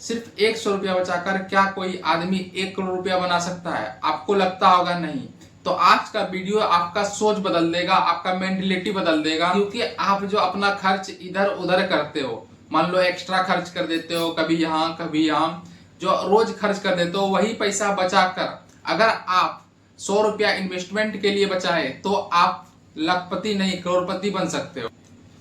सिर्फ 100 रुपया बचाकर क्या कोई आदमी 1 करोड़ रुपया बना सकता है? आपको लगता होगा नहीं। तो आज का वीडियो आपका सोच बदल देगा, आपका मेंटेलिटी बदल देगा, क्योंकि आप जो अपना खर्च इधर उधर करते हो, मान लो एक्स्ट्रा खर्च कर देते हो, कभी यहाँ कभी यहाँ, जो रोज खर्च कर देते हो, वही पैसा बचाकर अगर आप 100 रुपया इन्वेस्टमेंट के लिए बचाए तो आप लखपति नहीं करोड़पति बन सकते हो।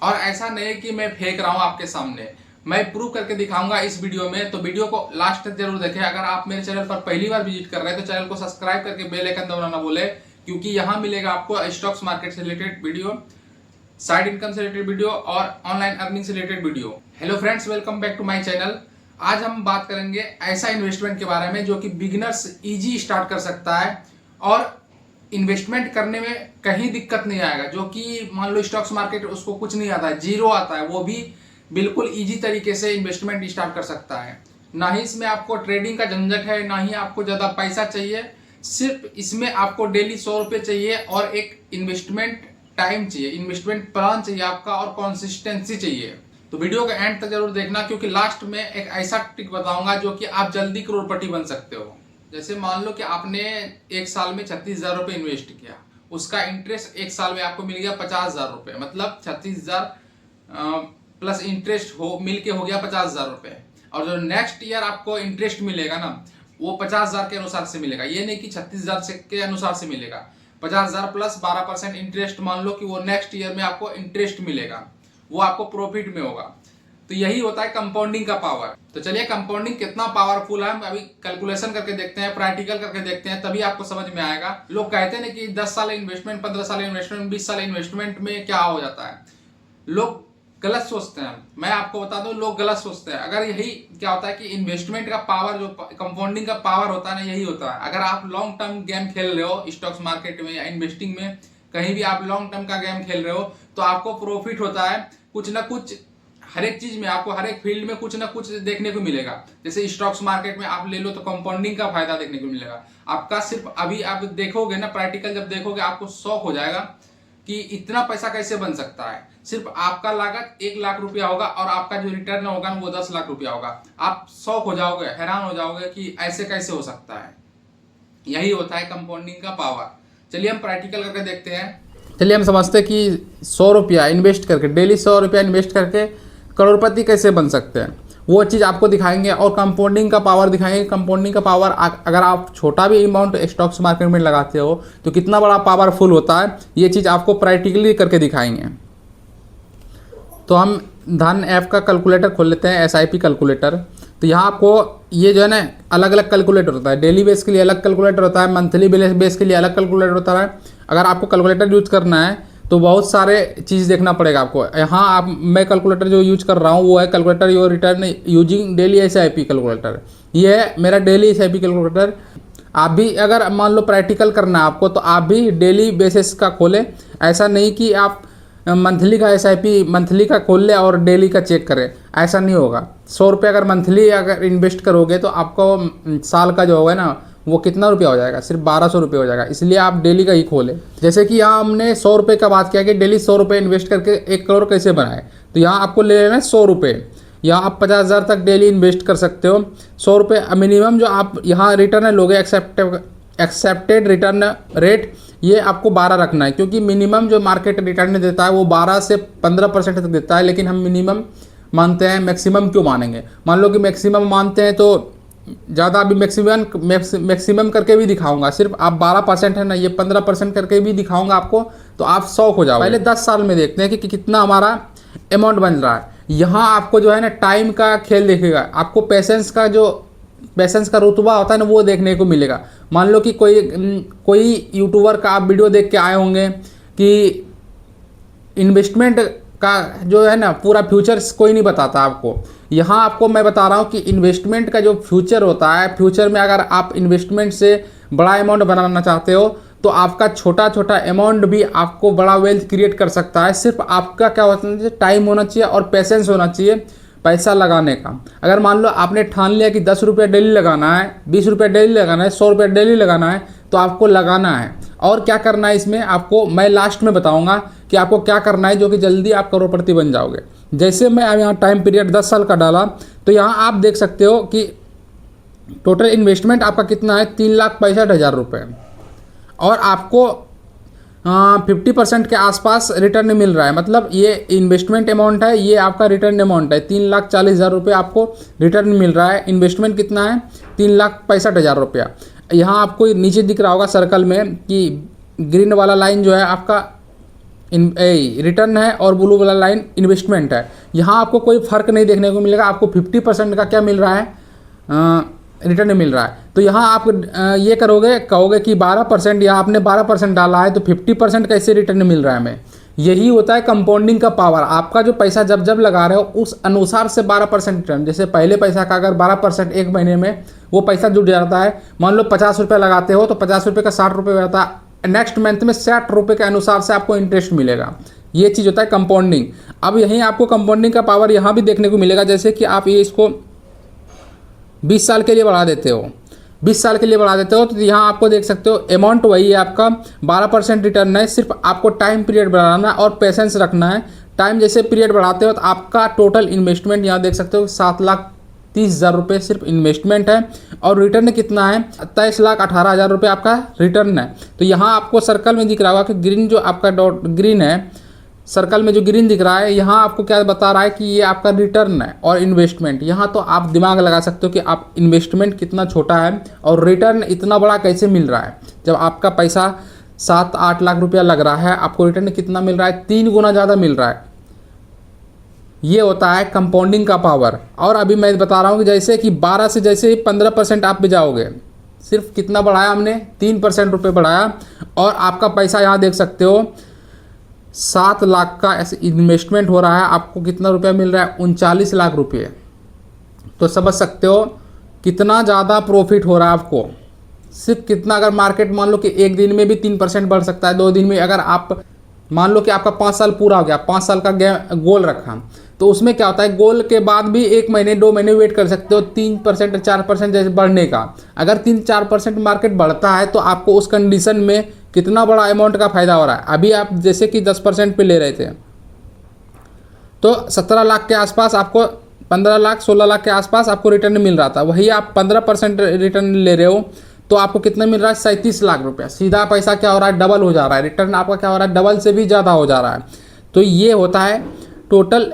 और ऐसा नहीं है कि मैं फेंक रहा हूं आपके सामने, मैं प्रूव करके दिखाऊंगा इस वीडियो में। तो वीडियो को लास्ट तक जरूर देखें। अगर आप मेरे चैनल पर पहली बार विजिट कर रहे हैं तो चैनल को सब्सक्राइब करके बेल आइकन दबाना ना भूले, क्योंकि यहाँ मिलेगा आपको स्टॉक्स मार्केट से रिलेटेड वीडियो, साइड इनकम से रिलेटेड वीडियो और ऑनलाइन अर्निंग से related video. Hello friends, welcome back to my channel. आज हम बात करेंगे ऐसा इन्वेस्टमेंट के बारे में जो कि बिगिनर्स इजी स्टार्ट कर सकता है और इन्वेस्टमेंट करने में कहीं दिक्कत नहीं आएगा। जो कि मान लो स्टॉक्स मार्केट उसको कुछ नहीं आता है, जीरो आता है, वो भी बिल्कुल इजी तरीके से इन्वेस्टमेंट स्टार्ट कर सकता है। ना ही इसमें आपको ट्रेडिंग का झंझट है, ना ही आपको ज़्यादा पैसा चाहिए। सिर्फ इसमें आपको डेली 100 रुपये चाहिए और एक इन्वेस्टमेंट टाइम चाहिए, इन्वेस्टमेंट प्लान चाहिए आपका और कंसिस्टेंसी चाहिए। तो वीडियो का एंड तक जरूर देखना, क्योंकि लास्ट में एक ऐसा ट्रिक बताऊंगा जो कि आप जल्दी करोड़पति बन सकते हो। जैसे मान लो कि आपने एक साल में 36,000 रुपये इन्वेस्ट किया, उसका इंटरेस्ट एक साल में आपको मिल गया 50,000 रुपये, मतलब 36,000 प्लस इंटरेस्ट हो मिल के हो गया 50,000 रुपये। और जो नेक्स्ट ईयर आपको इंटरेस्ट मिलेगा ना, वो 50,000 के अनुसार से मिलेगा। ये नहीं कि 36,000 के अनुसार से मिलेगा, 50,000 प्लस 12% इंटरेस्ट मान लो कि वो नेक्स्ट ईयर में आपको इंटरेस्ट मिलेगा, वो आपको प्रॉफिट में होगा। तो यही होता है कंपाउंडिंग का पावर। तो चलिए कंपाउंडिंग कितना पावरफुल है हम अभी कैलकुलेशन करके देखते हैं, प्रैक्टिकल करके देखते हैं, तभी आपको समझ में आएगा। लोग कहते हैं कि 10 साल इन्वेस्टमेंट, 15 साल इन्वेस्टमेंट, 20 साल इन्वेस्टमेंट में क्या हो जाता है। लोग गलत सोचते हैं। मैं आपको बता दूं, लोग गलत सोचते हैं। अगर यही क्या होता है कि इन्वेस्टमेंट का पावर, जो कंपाउंडिंग का पावर होता है ना, यही होता है। अगर आप लॉन्ग टर्म गेम खेल रहे हो स्टॉक्स मार्केट में या इन्वेस्टिंग में, कहीं भी आप लॉन्ग टर्म का गेम खेल रहे हो, तो आपको प्रॉफिट होता है कुछ ना कुछ। हर एक चीज में आपको, हर एक फील्ड में कुछ ना कुछ देखने को मिलेगा। जैसे स्टॉक्स मार्केट में आप ले लो तो कंपाउंडिंग का फायदा देखने को मिलेगा आपका। सिर्फ अभी आप देखोगे ना, प्रैक्टिकल जब देखोगे आपको शौक हो जाएगा कि इतना पैसा कैसे बन सकता है। सिर्फ आपका लागत 1 लाख रुपया होगा और आपका जो रिटर्न होगा वो 10 लाख रुपया होगा। आप शौक हो जाओगे, हैरान हो जाओगे कि ऐसे कैसे हो सकता है। यही होता है कंपाउंडिंग का पावर। चलिए हम प्रैक्टिकल करके देखते हैं। चलिए हम समझते हैं कि 100 रुपया इन्वेस्ट करके, डेली 100 रुपया इन्वेस्ट करके करोड़पति कैसे बन सकते हैं, वो चीज़ आपको दिखाएंगे। और कंपाउंडिंग का पावर दिखाएंगे। कंपाउंडिंग का पावर, अगर आप छोटा भी अमाउंट स्टॉक्स मार्केट में लगाते हो तो कितना बड़ा पावरफुल होता है, ये चीज़ आपको प्रैक्टिकली करके दिखाएंगे। तो हम धन ऐप का कैलकुलेटर खोल लेते हैं, SIP कैलकुलेटर। तो यहाँ आपको ये जो है ना, अलग अलग कैलकुलेटर होता है। डेली बेस के लिए अलग कैलकुलेटर होता है, मंथली बेस के लिए अलग कैलकुलेटर होता है। अगर आपको कैलकुलेटर यूज करना है तो बहुत सारे चीज़ देखना पड़ेगा आपको। यहाँ आप, मैं कैलकुलेटर जो यूज कर रहा हूँ वो है calculator your return using daily SIP calculator. ये है मेरा डेली SIP कैलकुलेटर। आप भी अगर मान लो प्रैक्टिकल करना है आपको, तो आप भी डेली बेसिस का खोलें। ऐसा नहीं कि आप मंथली का SIP मंथली का खोल ले और डेली का चेक करें, ऐसा नहीं होगा। 100 रुपये अगर मंथली अगर इन्वेस्ट करोगे तो आपको साल का जो होगा ना, वो कितना रुपया हो जाएगा, सिर्फ 1200 रुपये हो जाएगा। इसलिए आप डेली का ही खोलें। जैसे कि यहाँ हमने 100 रुपये का बात किया कि डेली 100 रुपये इन्वेस्ट करके 1 करोड़ कैसे बनाए। तो यहाँ आपको ले लेना है 100 रुपये। यहाँ आप 50,000 तक डेली इन्वेस्ट कर सकते हो। 100 रुपये मिनिमम जो आप यहाँ रिटर्न लोगे, एक्सेप्टेड रिटर्न रेट, ये आपको 12 रखना है, क्योंकि मिनिमम जो मार्केट रिटर्न देता है वो 12 से 15% तक देता है। लेकिन हम मिनिमम मानते हैं, मैक्सिमम क्यों मानेंगे। मान लो कि मैक्सिमम मानते हैं तो ज़्यादा, अभी मैक्सिमम करके भी दिखाऊंगा। सिर्फ आप 12% है ना, ये 15% करके भी दिखाऊंगा आपको, तो आप शौक हो जाओ। पहले 10 साल में देखते हैं कि कितना हमारा अमाउंट बन रहा है। यहाँ आपको जो है ना टाइम का खेल देखेगा, आपको पेशेंस का रुतबा होता है ना, वो देखने को मिलेगा। मान लो कि कोई यूट्यूबर का आप वीडियो देख के आए होंगे कि इन्वेस्टमेंट का जो है ना पूरा फ्यूचर्स कोई नहीं बताता आपको। यहाँ आपको मैं बता रहा हूँ कि इन्वेस्टमेंट का जो फ्यूचर होता है, फ्यूचर में अगर आप इन्वेस्टमेंट से बड़ा अमाउंट बनाना चाहते हो तो आपका छोटा छोटा अमाउंट भी आपको बड़ा वेल्थ क्रिएट कर सकता है। सिर्फ आपका क्या होना चाहिए, टाइम होना चाहिए और पेशेंस होना चाहिए पैसा लगाने का। अगर मान लो आपने ठान लिया कि 10 रुपये डेली लगाना है, 20 रुपये डेली लगाना है, 100 रुपये डेली लगाना है, तो आपको लगाना है। और क्या करना है इसमें आपको मैं लास्ट में बताऊंगा कि आपको क्या करना है, जो कि जल्दी आप करोड़पति बन जाओगे। जैसे मैं अब यहाँ टाइम पीरियड 10 साल का डाला तो यहाँ आप देख सकते हो कि टोटल इन्वेस्टमेंट आपका कितना है, 3,65,000 रुपये, और आपको 50% के आसपास रिटर्न मिल रहा है। मतलब ये इन्वेस्टमेंट अमाउंट है, ये आपका रिटर्न अमाउंट है, 3,40,000 रुपये आपको रिटर्न मिल रहा है। इन्वेस्टमेंट कितना है, 3,65,000 रुपया। यहाँ आपको नीचे दिख रहा होगा सर्कल में कि ग्रीन वाला लाइन जो है आपका रिटर्न है और ब्लू वाला लाइन इन्वेस्टमेंट है। यहाँ आपको कोई फ़र्क नहीं देखने को मिलेगा। आपको 50% का क्या मिल रहा है, रिटर्न मिल रहा है। तो यहाँ आप ये कहोगे कि 12%, यहाँ आपने 12% डाला है तो 50% कैसे रिटर्न मिल रहा है हमें। यही होता है कंपाउंडिंग का पावर। आपका जो पैसा जब जब लगा रहे हो उस अनुसार से 12% रिटर्न। जैसे पहले पैसा का अगर 12% एक महीने में वो पैसा जुट जाता है, मान लो 50 रुपये लगाते हो तो 50 रुपये का 60 रुपये रहता है, नेक्स्ट मंथ में 60 रुपये के अनुसार से आपको इंटरेस्ट मिलेगा। ये चीज़ होता है कंपाउंडिंग। अब यहीं आपको कंपाउंडिंग का पावर यहाँ भी देखने को मिलेगा। जैसे कि आप ये इसको 20 साल के लिए बढ़ा देते हो, 20 साल के लिए बढ़ा देते हो तो यहाँ आपको देख सकते हो अमाउंट वही है आपका, 12% रिटर्न है। सिर्फ आपको टाइम पीरियड बढ़ाना है और पेशेंस रखना है। टाइम जैसे पीरियड बढ़ाते हो तो आपका टोटल इन्वेस्टमेंट यहाँ देख सकते हो 7,30,000 रुपये सिर्फ इन्वेस्टमेंट है, और रिटर्न कितना है, 23,18,000 रुपये आपका रिटर्न है। तो यहाँ आपको सर्कल में दिख रहा होगा कि ग्रीन जो आपका डॉट ग्रीन है, सर्कल में जो ग्रीन दिख रहा है, यहाँ आपको क्या बता रहा है कि ये आपका रिटर्न है और इन्वेस्टमेंट। यहाँ तो आप दिमाग लगा सकते हो कि आप इन्वेस्टमेंट कितना छोटा है और रिटर्न इतना बड़ा कैसे मिल रहा है। जब आपका पैसा 7-8 लाख रुपया लग रहा है, आपको रिटर्न कितना मिल रहा है, 3 गुना ज़्यादा मिल रहा है। ये होता है कंपाउंडिंग का पावर। और अभी मैं बता रहा हूँ कि जैसे कि 12 से जैसे ही 15% आप पे जाओगे, सिर्फ कितना बढ़ाया हमने, 3% रुपये बढ़ाया, और आपका पैसा यहाँ देख सकते हो 7 लाख का ऐसे इन्वेस्टमेंट हो रहा है। आपको कितना रुपया मिल रहा है, 39 लाख रुपये। तो समझ सकते हो कितना ज़्यादा प्रॉफिट हो रहा है आपको। सिर्फ कितना, अगर मार्केट मान लो कि एक दिन में भी 3% बढ़ सकता है, 2 दिन में, अगर आप मान लो कि आपका 5 साल पूरा हो गया, 5 साल का गोल रखा, तो उसमें क्या होता है, गोल के बाद भी 1 महीने 2 महीने वेट कर सकते हो 3% 4% जैसे बढ़ने का। अगर 3-4% मार्केट बढ़ता है तो आपको उस कंडीशन में कितना बड़ा अमाउंट का फ़ायदा हो रहा है। अभी आप जैसे कि 10% पे ले रहे थे तो 17 लाख के आसपास आपको, 15 लाख 16 लाख के आसपास आपको रिटर्न मिल रहा था। वही आप 15% रिटर्न ले रहे हो तो आपको कितना मिल रहा है, 37 लाख रुपया। सीधा पैसा क्या हो रहा है, डबल हो जा रहा है। रिटर्न आपका क्या हो रहा है, डबल से भी ज़्यादा हो जा रहा है। तो ये होता है टोटल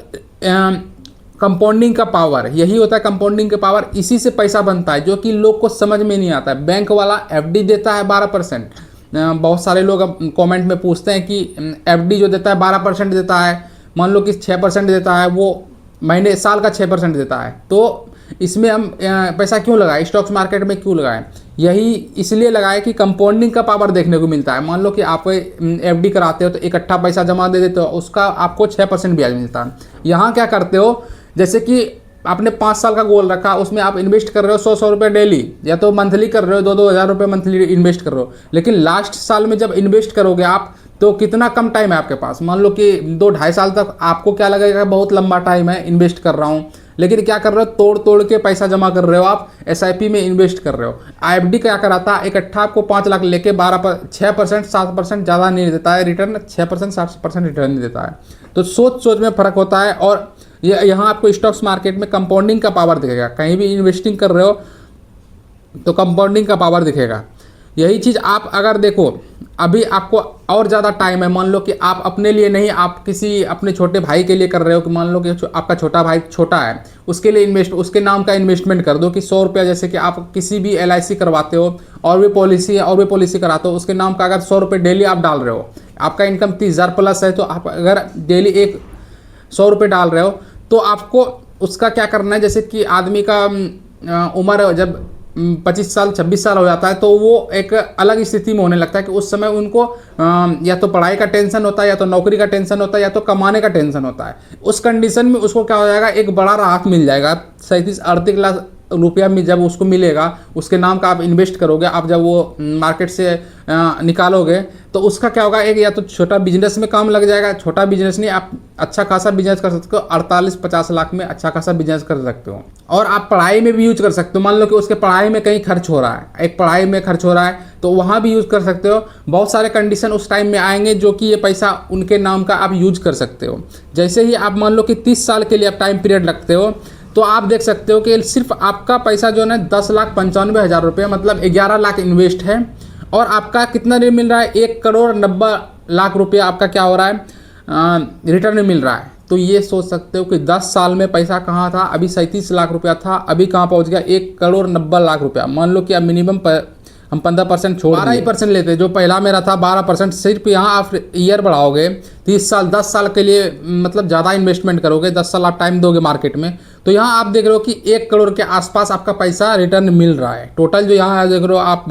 कंपाउंडिंग का पावर। यही होता है कंपाउंडिंग का पावर। इसी से पैसा बनता है जो कि लोग को समझ में नहीं आता है। बैंक वाला एफडी देता है 12%। बहुत सारे लोग अब कमेंट में पूछते हैं कि एफडी जो देता है 12% देता है, मान लो कि 6% देता है, वो महीने साल का 6% देता है, तो इसमें हम पैसा क्यों लगाएं, स्टॉक्स मार्केट में क्यों लगाएं। यही इसलिए लगाएं कि कंपाउंडिंग का पावर देखने को मिलता है। मान लो कि आप एफडी कराते हो तो इकट्ठा पैसा जमा दे देते हो, उसका आपको 6% ब्याज मिलता है। यहाँ क्या करते हो, जैसे कि आपने 5 साल का गोल रखा, उसमें आप इन्वेस्ट कर रहे हो 100 रुपये डेली, या तो मंथली कर रहे हो, 2-2 हज़ार रुपये मंथली इन्वेस्ट कर रहे हो। लेकिन लास्ट साल में जब इन्वेस्ट करोगे आप, तो कितना कम टाइम है आपके पास, मान लो कि 2-2.5 साल तक आपको क्या लगेगा, बहुत लंबा टाइम है, इन्वेस्ट कर रहा हूँ। लेकिन क्या कर रहे हो, तोड़ तोड़ के पैसा जमा कर रहे हो, आप एसआईपी में इन्वेस्ट कर रहे हो। एफडी क्या कराता है, इकट्ठा आपको 5 लाख लेके 6% 7% ज़्यादा नहीं देता है रिटर्न, 6% 7% रिटर्न नहीं देता है। तो सोच में फ़र्क होता है। और ये यहाँ आपको स्टॉक्स मार्केट में कंपाउंडिंग का पावर दिखेगा। कहीं भी इन्वेस्टिंग कर रहे हो तो कंपाउंडिंग का पावर दिखेगा। यही चीज़ आप अगर देखो, अभी आपको और ज़्यादा टाइम है, मान लो कि आप अपने लिए नहीं, आप किसी अपने छोटे भाई के लिए कर रहे हो, कि मान लो कि आपका छोटा भाई छोटा है, उसके लिए उसके नाम का इन्वेस्टमेंट कर दो कि 100 रुपया, जैसे कि आप किसी भी LIC करवाते हो और भी पॉलिसी कराते हो, उसके नाम का अगर 100 रुपये डेली आप डाल रहे हो, आपका इनकम 30,000 प्लस है, तो आप अगर डेली 100 रुपये डाल रहे हो तो आपको उसका क्या करना है, जैसे कि आदमी का उम्र जब 25 साल 26 साल हो जाता है तो वो एक अलग स्थिति में होने लगता है कि उस समय उनको या तो पढ़ाई का टेंशन होता है, या तो नौकरी का टेंशन होता है, या तो कमाने का टेंशन होता है। उस कंडीशन में उसको क्या हो जाएगा, एक बड़ा राहत मिल जाएगा। 37-38 लाख रुपया में जब उसको मिलेगा, उसके नाम का आप इन्वेस्ट करोगे, आप जब वो मार्केट से निकालोगे तो उसका क्या होगा, एक या तो छोटा बिजनेस में काम लग जाएगा। छोटा बिजनेस नहीं, आप अच्छा खासा बिजनेस कर सकते हो, 48-50 लाख में अच्छा खासा बिजनेस कर सकते हो। और आप पढ़ाई में भी यूज कर सकते हो। मान लो कि उसके पढ़ाई में कहीं खर्च हो रहा है, एक पढ़ाई में खर्च हो रहा है, तो वहाँ भी यूज़ कर सकते हो। बहुत सारे कंडीशन उस टाइम में आएंगे जो कि ये पैसा उनके नाम का आप यूज कर सकते हो। जैसे ही आप मान लो कि 30 साल के लिए आप टाइम पीरियड रखते हो, तो आप देख सकते हो कि सिर्फ आपका पैसा जो है ना 10,95,000 रुपये, मतलब 11 लाख इन्वेस्ट है, और आपका कितना रेट मिल रहा है, 1,90,00,000 रुपया आपका क्या हो रहा है, रिटर्न मिल रहा है। तो ये सोच सकते हो कि 10 साल में पैसा कहाँ था, अभी 37 लाख रुपया था, अभी कहाँ पहुँच गया, 1,90,00,000 रुपया। मान लो कि अब मिनिमम हम 15% छोड़ 12% लेते, जो पहला मेरा था 12%। सिर्फ यहाँ आप ईयर बढ़ाओगे, 30 साल 10 साल के लिए मतलब ज़्यादा इन्वेस्टमेंट करोगे, 10 साल आप टाइम दोगे मार्केट में, तो यहाँ आप देख रहे हो कि 1 करोड़ के आसपास आपका पैसा रिटर्न मिल रहा है। टोटल जो यहाँ देख रहे हो आप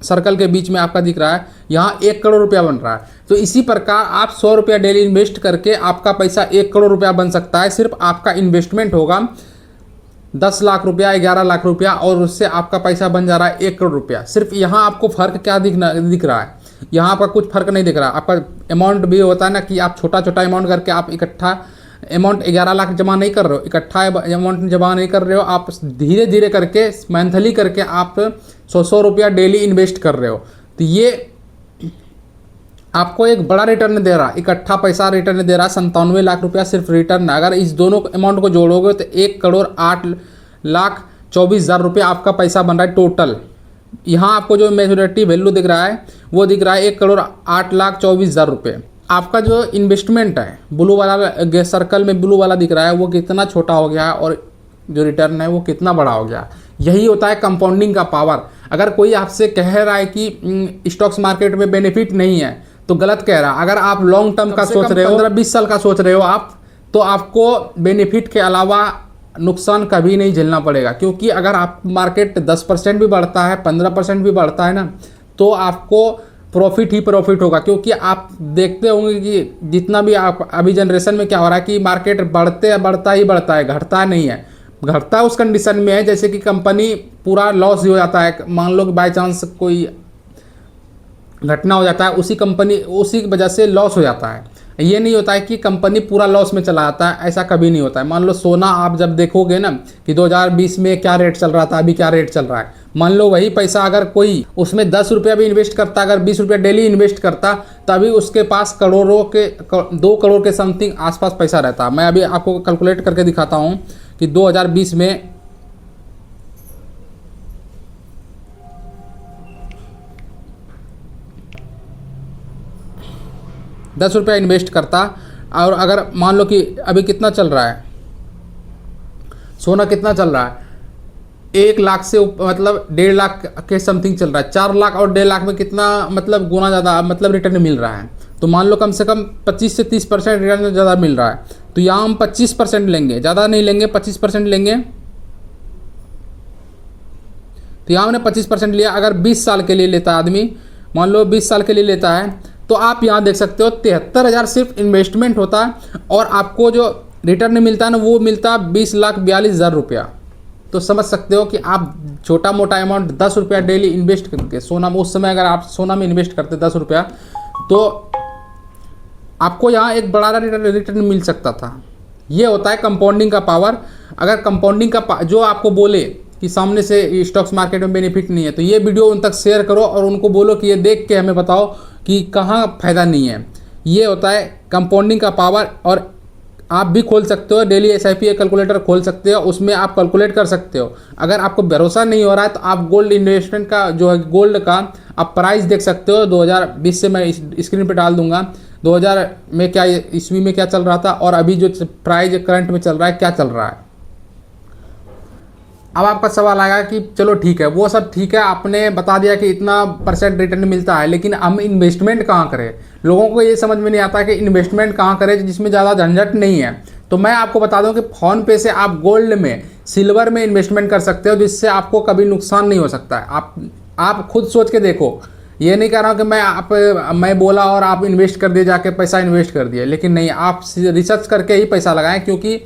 सर्कल के बीच में आपका दिख रहा है, यहाँ 1 करोड़ रुपया बन रहा है। तो इसी प्रकार आप 100 रुपया डेली इन्वेस्ट करके आपका पैसा 1 करोड़ रुपया बन सकता है। सिर्फ आपका इन्वेस्टमेंट होगा 10 लाख रुपया, 11 लाख रुपया, और उससे आपका पैसा बन जा रहा है 1 करोड़ रुपया। सिर्फ यहाँ आपको फ़र्क क्या दिख रहा है, यहाँ आपका कुछ फ़र्क नहीं दिख रहा। आपका अमाउंट भी होता है ना कि आप छोटा छोटा अमाउंट करके आप इकट्ठा अमाउंट 11 लाख जमा नहीं कर रहे हो, इकट्ठा अमाउंट जमा नहीं कर रहे हो, आप धीरे धीरे करके मंथली करके आप 100 रुपया डेली इन्वेस्ट कर रहे हो। तो ये आपको एक बड़ा रिटर्न दे रहा है, इकट्ठा पैसा रिटर्न दे रहा है, 97 लाख रुपया सिर्फ रिटर्न। अगर इस दोनों अमाउंट को जोड़ोगे तो 1,08,24,000 रुपया आपका पैसा बन रहा है टोटल। यहाँ आपको जो मेजोरिटी वैल्यू दिख रहा है वो दिख रहा है 1,08,24,000 रुपये। आपका जो इन्वेस्टमेंट है ब्लू वाला सर्कल में ब्लू वाला दिख रहा है वो कितना छोटा हो गया है, और जो रिटर्न है वो कितना बड़ा हो गया। यही होता है कंपाउंडिंग का पावर। अगर कोई आपसे कह रहा है कि स्टॉक्स मार्केट में बेनिफिट नहीं है तो गलत कह रहा है। अगर आप लॉन्ग टर्म का सोच रहे हो, 15-20 साल का सोच रहे हो आप, तो आपको बेनिफिट के अलावा नुकसान कभी नहीं झेलना पड़ेगा। क्योंकि अगर आप मार्केट 10% भी बढ़ता है, 15% भी बढ़ता है ना, तो आपको प्रॉफिट ही प्रॉफिट होगा। क्योंकि आप देखते होंगे कि जितना भी आप अभी जनरेशन में क्या हो रहा है कि मार्केट बढ़ता ही बढ़ता है, घटता नहीं है। घटता उस कंडीशन में है जैसे कि कंपनी पूरा लॉस हो जाता है। मान लो कि बाई चांस कोई घटना हो जाता है, उसी वजह से लॉस हो जाता है। ये नहीं होता है कि कंपनी पूरा लॉस में चला जाता है, ऐसा कभी नहीं होता है। मान लो सोना आप जब देखोगे ना कि 2020 में क्या रेट चल रहा था, अभी क्या रेट चल रहा है, मान लो वही पैसा अगर कोई उसमें 10 रुपया भी इन्वेस्ट करता, अगर 20 रुपया डेली इन्वेस्ट करता, तभी उसके पास 2 करोड़ के समथिंग आसपास पैसा रहता। मैं अभी आपको कैलकुलेट करके दिखाता हूँ कि 2020 में 10 रुपया इन्वेस्ट करता, और अगर मान लो कि अभी कितना चल रहा है सोना, कितना चल रहा है, 1 लाख से मतलब 1.5 लाख के समथिंग चल रहा है। 4 लाख और 1.5 लाख में कितना मतलब गुना ज़्यादा मतलब रिटर्न मिल रहा है। तो मान लो कम से कम 25 से 30% रिटर्न ज़्यादा मिल रहा है। तो यहाँ हम 25% लेंगे, ज़्यादा नहीं लेंगे, 25% लेंगे। तो यहाँ हमने 25% लिया। अगर 20 साल के लिए लेता आदमी, मान लो 20 साल के लिए लेता है, तो आप यहाँ देख सकते हो 73,000 सिर्फ इन्वेस्टमेंट होता है, और आपको जो रिटर्न मिलता है ना वो मिलता है 20,42,000 रुपया। तो समझ सकते हो कि आप छोटा मोटा अमाउंट 10 रुपया डेली इन्वेस्ट करके सोना में, उस समय अगर आप सोना में इन्वेस्ट करते 10 रुपया, तो आपको यहाँ एक बड़ा रिटर्न मिल सकता था। ये होता है कंपाउंडिंग का पावर। अगर कंपाउंडिंग का जो आपको बोले कि सामने से स्टॉक्स मार्केट में बेनिफिट नहीं है, तो ये वीडियो उन तक शेयर करो और उनको बोलो कि ये देख के हमें बताओ कि कहाँ फ़ायदा नहीं है। ये होता है कंपाउंडिंग का पावर। और आप भी खोल सकते हो, डेली SIP कैलकुलेटर खोल सकते हो, उसमें आप कैलकुलेट कर सकते हो। अगर आपको भरोसा नहीं हो रहा है तो आप गोल्ड इन्वेस्टमेंट का जो है गोल्ड का आप प्राइस देख सकते हो। 2020 से मैं स्क्रीन पे डाल दूंगा, 2000 में क्या ईस्वी में क्या चल रहा था, और अभी जो प्राइस करंट में चल रहा है क्या चल रहा है। अब आपका सवाल आएगा कि चलो ठीक है, वो सब ठीक है, आपने बता दिया कि इतना % रिटर्न मिलता है, लेकिन हम इन्वेस्टमेंट कहाँ करें। लोगों को ये समझ में नहीं आता कि इन्वेस्टमेंट कहाँ करें जिसमें ज़्यादा झंझट नहीं है। तो मैं आपको बता दूं कि फ़ोन पे से आप गोल्ड में, सिल्वर में इन्वेस्टमेंट कर सकते हो, जिससे आपको कभी नुकसान नहीं हो सकता है। आप खुद सोच के देखो। ये नहीं कह रहा हूँ कि मैं बोला और आप इन्वेस्ट कर दिए, जाके पैसा इन्वेस्ट कर दिए, लेकिन नहीं, आप रिसर्च करके ही पैसा लगाएं। क्योंकि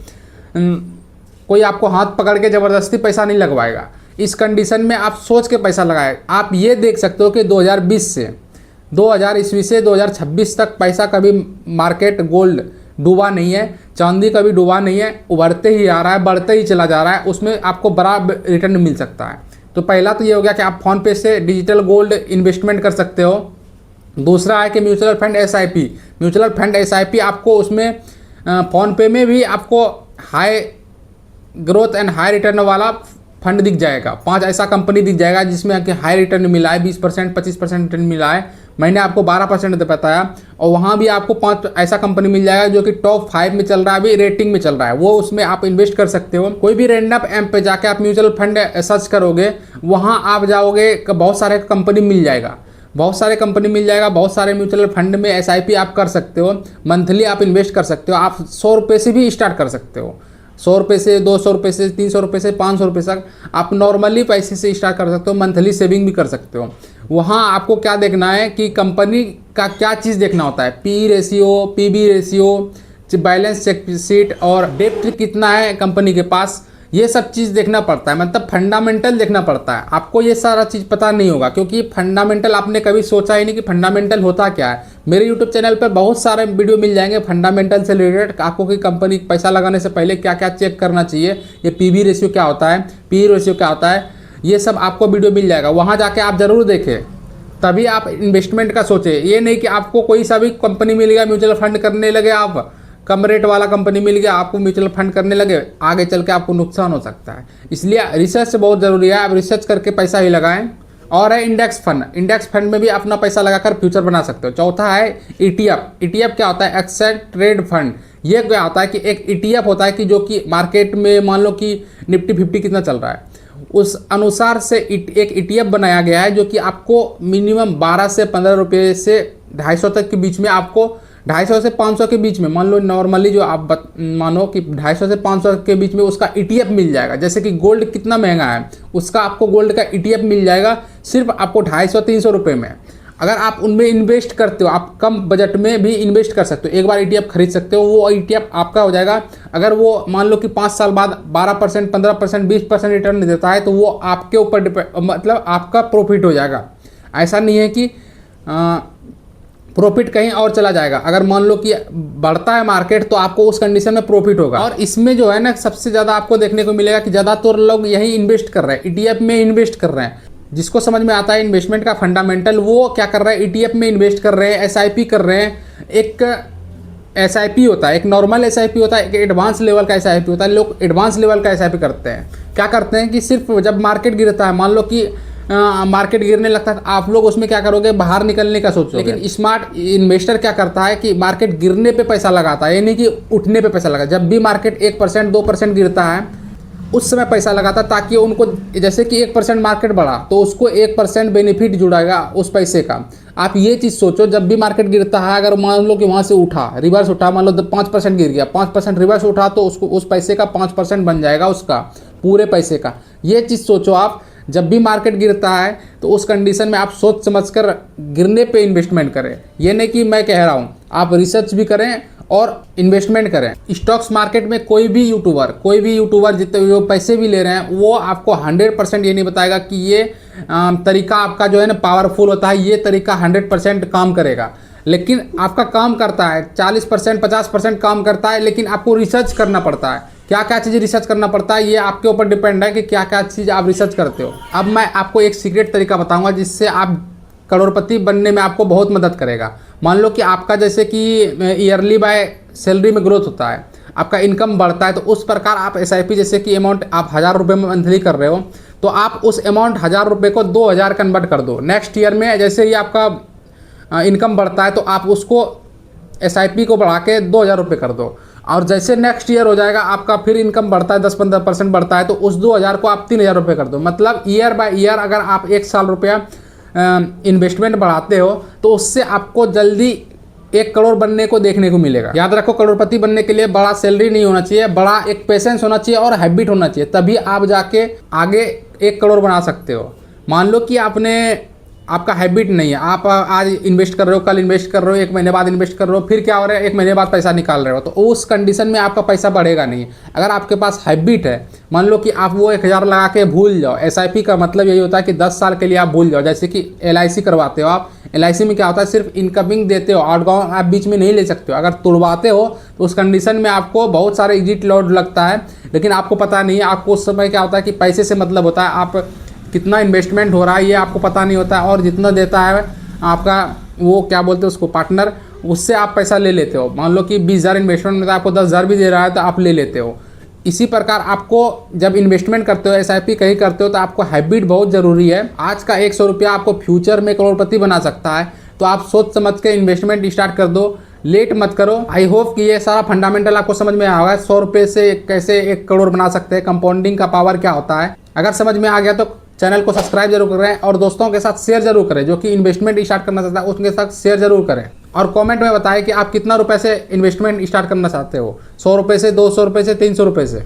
कोई आपको हाथ पकड़ के ज़बरदस्ती पैसा नहीं लगवाएगा। इस कंडीशन में आप सोच के पैसा लगाएं। आप ये देख सकते हो कि 2020 से 2000 ईस्वी से 2026 तक पैसा कभी मार्केट गोल्ड डूबा नहीं है, चांदी कभी डूबा नहीं है, उभरते ही आ रहा है, बढ़ते ही चला जा रहा है, उसमें आपको बड़ा रिटर्न मिल सकता है। तो पहला तो ये हो गया कि आप फ़ोन पे से डिजिटल गोल्ड इन्वेस्टमेंट कर सकते हो। दूसरा है कि mutual fund SIP। Mutual fund SIP आपको उसमें फ़ोन पे में भी आपको high growth and high return वाला फंड दिख जाएगा। 5 ऐसा कंपनी दिख जाएगा जिसमें कि हाई रिटर्न मिला है, 20% 25% रिटर्न मिला है। मैंने आपको 12% बताया, और वहाँ भी आपको 5 ऐसा कंपनी मिल जाएगा जो कि टॉप 5 में चल रहा है, अभी रेटिंग में चल रहा है, वो उसमें आप इन्वेस्ट कर सकते हो। कोई भी रैंडम ऐप पे जाके आप म्यूचुअल फंड सर्च करोगे, वहाँ आप जाओगे बहुत सारे कंपनी मिल जाएगा, बहुत सारे कंपनी मिल जाएगा, बहुत सारे म्यूचुअल फंड में SIP आप कर सकते हो। मंथली आप इन्वेस्ट कर सकते हो। आप 100 रुपये से भी स्टार्ट कर सकते हो, 100 रुपये से, 200 रुपये से, 300 रुपये से, 500 रुपये तक आप नॉर्मली पैसे से स्टार्ट कर सकते हो। मंथली सेविंग भी कर सकते हो। वहाँ आपको क्या देखना है कि कंपनी का क्या चीज़ देखना होता है, PE ratio, PB ratio, balance check sheet और डेप्ट कितना है कंपनी के पास, ये सब चीज़ देखना पड़ता है। मतलब फंडामेंटल देखना पड़ता है। आपको ये सारा चीज़ पता नहीं होगा, क्योंकि फंडामेंटल आपने कभी सोचा ही नहीं कि फंडामेंटल होता क्या है। मेरे YouTube चैनल पर बहुत सारे वीडियो मिल जाएंगे फंडामेंटल से रिलेटेड, आपको कि कंपनी पैसा लगाने से पहले क्या क्या चेक करना चाहिए, ये PB रेशियो क्या होता है, PE रेशियो क्या होता है, ये सब आपको वीडियो मिल जाएगा। वहाँ जाके आप ज़रूर देखें, तभी आप इन्वेस्टमेंट का सोचें। ये नहीं कि आपको कोई सा भी कंपनी मिल गया म्यूचुअल फंड करने लगे, आप कम रेट वाला कंपनी मिल गया आपको म्यूचुअल फंड करने लगे, आगे चल के आपको नुकसान हो सकता है। इसलिए रिसर्च बहुत ज़रूरी है। आप रिसर्च करके पैसा ही लगाएं। और है इंडेक्स फंड। इंडेक्स फंड में भी अपना पैसा लगाकर फ्यूचर बना सकते हो। चौथा है ETF। ETF क्या होता है? Exchange trade fund. ये क्या होता है कि एक ETF होता है कि जो कि मार्केट में मान लो कि निफ्टी 50 कितना चल रहा है, उस अनुसार से एक ETF बनाया गया है जो कि आपको मिनिमम 12 से 15 रुपये से 250 तक के बीच में, आपको 250 से 500 के बीच में, मान लो नॉर्मली जो आप मानो कि 250 से 500 के बीच में उसका ETF मिल जाएगा। जैसे कि गोल्ड कितना महंगा है, उसका आपको गोल्ड का ETF मिल जाएगा सिर्फ आपको 250-300 रुपये में। अगर आप उनमें इन्वेस्ट करते हो, आप कम बजट में भी इन्वेस्ट कर सकते हो, एक बार ETF खरीद सकते हो, वो ETF आपका हो जाएगा। अगर वो मान लो कि 5 साल बाद 12%, 15%, 20% रिटर्न देता है तो वो आपके ऊपर डिपेंड, मतलब आपका प्रॉफिट हो जाएगा। ऐसा नहीं है कि प्रॉफिट कहीं और चला जाएगा। अगर मान लो कि बढ़ता है मार्केट तो आपको उस कंडीशन में प्रॉफिट होगा। और इसमें जो है ना, सबसे ज़्यादा आपको देखने को मिलेगा कि ज़्यादातर लोग यही इन्वेस्ट कर रहे हैं, ETF में इन्वेस्ट कर रहे हैं। जिसको समझ में आता है इन्वेस्टमेंट का फंडामेंटल, वो क्या कर रहा है, ETF में इन्वेस्ट कर रहे हैं, SIP कर रहे हैं। एक SIP होता है, एक नॉर्मल SIP होता है, एक एडवांस लेवल का SIP होता है। लोग एडवांस लेवल का SIP करते हैं। क्या करते हैं कि सिर्फ जब मार्केट गिरता है, मान लो कि मार्केट गिरने लगता है, आप लोग उसमें क्या करोगे, बाहर निकलने का सोचोगे। लेकिन स्मार्ट इन्वेस्टर क्या करता है कि मार्केट गिरने पे पैसा लगाता है, यानी कि उठने पे पैसा लगाता है। जब भी मार्केट 1% 2% गिरता है उस समय पैसा लगाता है, ताकि उनको, जैसे कि 1% मार्केट बढ़ा तो उसको 1% बेनिफिट जुड़ेगा उस पैसे का। आप ये चीज़ सोचो, जब भी मार्केट गिरता है, अगर मान लो कि वहाँ से उठा, रिवर्स उठा, मान लो 5% गिर गया, 5% रिवर्स उठा तो उसको उस पैसे का 5% बन जाएगा उसका पूरे पैसे का। ये चीज़ सोचो आप, जब भी मार्केट गिरता है तो उस कंडीशन में आप सोच समझकर गिरने पे इन्वेस्टमेंट करें। ये नहीं कि मैं कह रहा हूँ, आप रिसर्च भी करें और इन्वेस्टमेंट करें। स्टॉक्स मार्केट में कोई भी यूट्यूबर जितने जो पैसे भी ले रहे हैं, वो आपको 100% ये नहीं बताएगा कि ये तरीका आपका जो है ना पावरफुल होता है, ये तरीका 100% काम करेगा। लेकिन आपका काम करता है 40%, 50% काम करता है, लेकिन आपको रिसर्च करना पड़ता है। क्या क्या चीज़ रिसर्च करना पड़ता है, ये आपके ऊपर डिपेंड है कि क्या क्या चीज़ आप रिसर्च करते हो। अब मैं आपको एक सीक्रेट तरीका बताऊंगा जिससे आप करोड़पति बनने में आपको बहुत मदद करेगा। मान लो कि आपका जैसे कि ईयरली बाय सैलरी में ग्रोथ होता है, आपका इनकम बढ़ता है, तो उस प्रकार आप SIP जैसे कि अमाउंट आप 1000 रुपये में मंथली कर रहे हो, तो आप उस अमाउंट 1000 रुपये को 2000 कन्वर्ट कर दो। नेक्स्ट ईयर में जैसे ही आपका इनकम बढ़ता है तो आप उसको SIP को बढ़ा के 2000 रुपये कर दो। और जैसे नेक्स्ट ईयर हो जाएगा, आपका फिर इनकम बढ़ता है, 10-15% बढ़ता है, तो उस 2000 को आप 3000 रुपये कर दो। मतलब ईयर बाय ईयर अगर आप 1 साल रुपया इन्वेस्टमेंट बढ़ाते हो तो उससे आपको जल्दी 1 करोड़ बनने को देखने को मिलेगा। याद रखो, करोड़पति बनने के लिए बड़ा सैलरी नहीं होना चाहिए, बड़ा एक पेशेंस होना चाहिए और हैबिट होना चाहिए, तभी आप जाके आगे 1 करोड़ बना सकते हो। मान लो कि आपका हैबिट नहीं है, आप आज इन्वेस्ट कर रहे हो, कल इन्वेस्ट कर रहे हो, 1 महीने बाद इन्वेस्ट कर रहे हो, फिर क्या हो रहा है, 1 महीने बाद पैसा निकाल रहे हो, तो उस कंडीशन में आपका पैसा बढ़ेगा नहीं। अगर आपके पास हैबिट है, मान लो कि आप वो 1000 लगा के भूल जाओ। SIP का मतलब यही होता है कि 10 साल के लिए आप भूल जाओ। जैसे कि LIC करवाते हो आप, LIC में क्या होता है, सिर्फ इनकमिंग देते हो, आउटगोइंग आप बीच में नहीं ले सकते हो। अगर तुड़वाते हो तो उस कंडीशन में आपको बहुत सारे एग्जिट लॉट लगता है, लेकिन आपको पता नहीं है। आपको उस समय क्या होता है कि पैसे से मतलब होता है, आप कितना इन्वेस्टमेंट हो रहा है ये आपको पता नहीं होता है, और जितना देता है आपका वो क्या बोलते हैं उसको पार्टनर, उससे आप पैसा ले लेते हो। मान लो कि 20,000 इन्वेस्टमेंट में तो आपको 10,000 भी दे रहा है तो आप ले लेते हो। इसी प्रकार आपको जब इन्वेस्टमेंट करते हो, SIP कहीं करते हो, तो आपको हैबिट बहुत ज़रूरी है। आज का 100 रुपया आपको फ्यूचर में करोड़पति बना सकता है, तो आप सोच समझ के इन्वेस्टमेंट स्टार्ट कर दो, लेट मत करो। आई होप कि ये सारा फंडामेंटल आपको समझ में आया होगा। 100 रुपये से कैसे 1 करोड़ बना सकते हैं, कंपाउंडिंग का पावर क्या होता है। अगर समझ में आ गया तो चैनल को सब्सक्राइब जरूर करें और दोस्तों के साथ शेयर जरूर करें, जो कि इन्वेस्टमेंट स्टार्ट करना चाहता है उसके साथ शेयर जरूर करें। और कमेंट में बताएं कि आप कितना रुपए से इन्वेस्टमेंट स्टार्ट करना चाहते हो, 100 रुपये से, 200 रुपये से, 300 रुपये से।